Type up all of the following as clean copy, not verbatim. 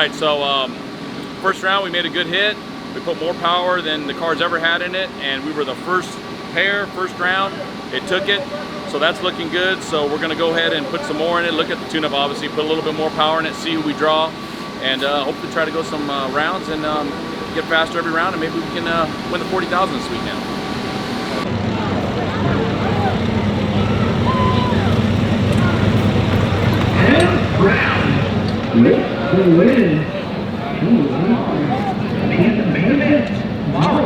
right, so first round we made a good hit. We put more power than the car's ever had in it, and we were the first pair, first round. It took it, so that's looking good. So we're gonna go ahead and put some more in it. Look at the tune-up, obviously, put a little bit more power in it, see who we draw, and hopefully try to go some rounds and get faster every round, and maybe we can win the 40,000 this week now. With the win. And the main event, wow.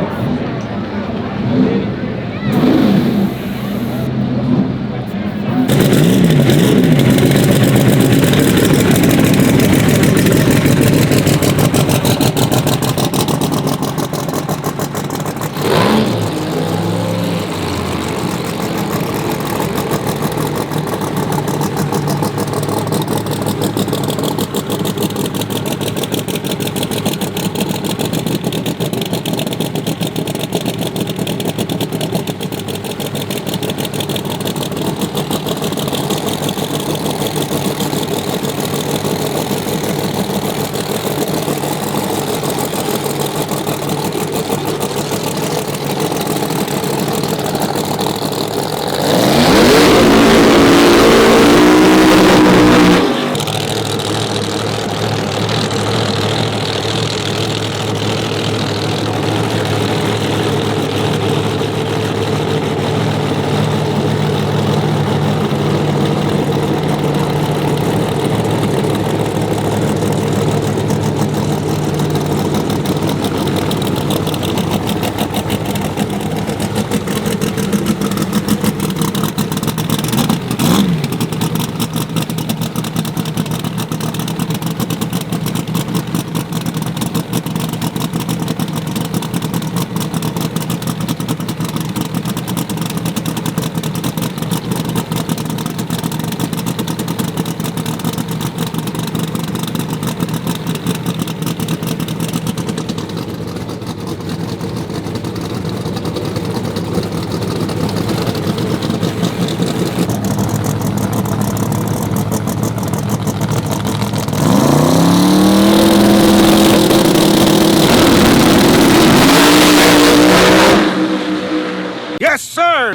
Yes, sir!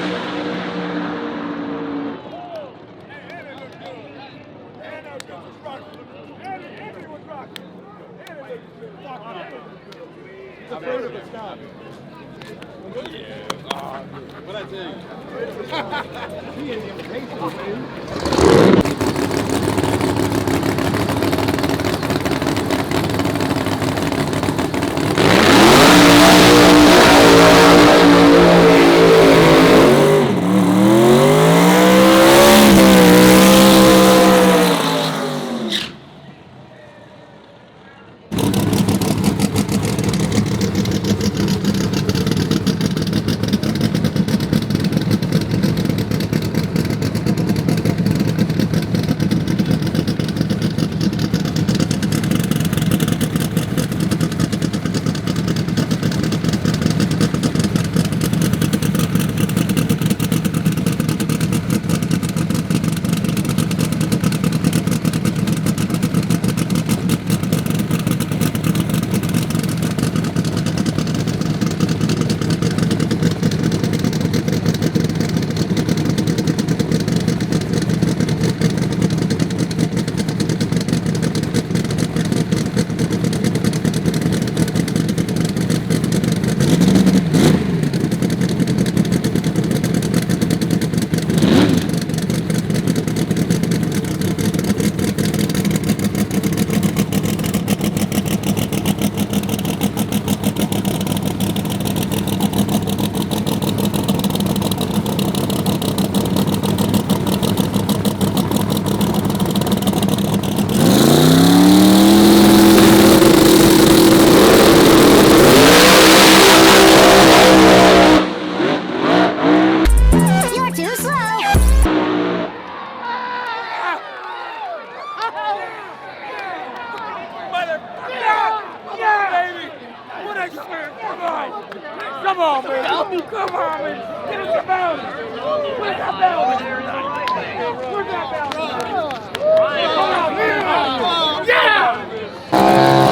The fruit of it's not. What'd I tell you? He is impatient, dude. Come on, baby. Come on, baby. Get us the belt. Where's that belt? Where's that belt? Come on, yeah!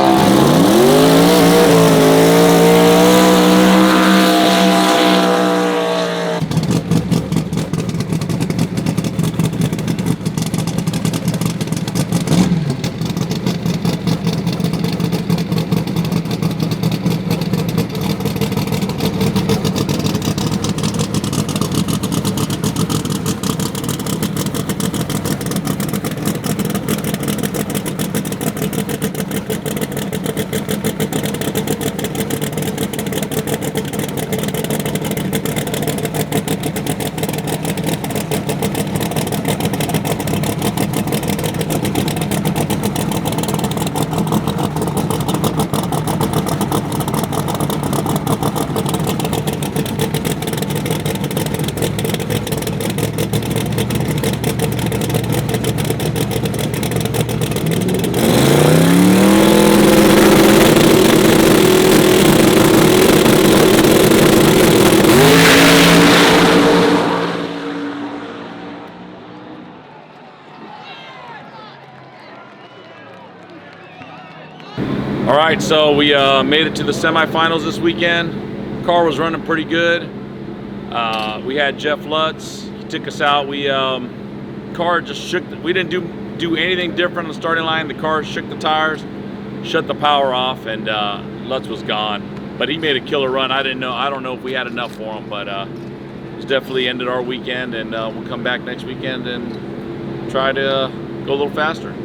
All right, so we made it to the semifinals this weekend. Car was running pretty good. We had Jeff Lutz. He took us out. Car just shook. We didn't do anything different on the starting line. The car shook the tires, shut the power off, and Lutz was gone. But he made a killer run. I don't know if we had enough for him, but it's definitely ended our weekend, and we'll come back next weekend and try to go a little faster.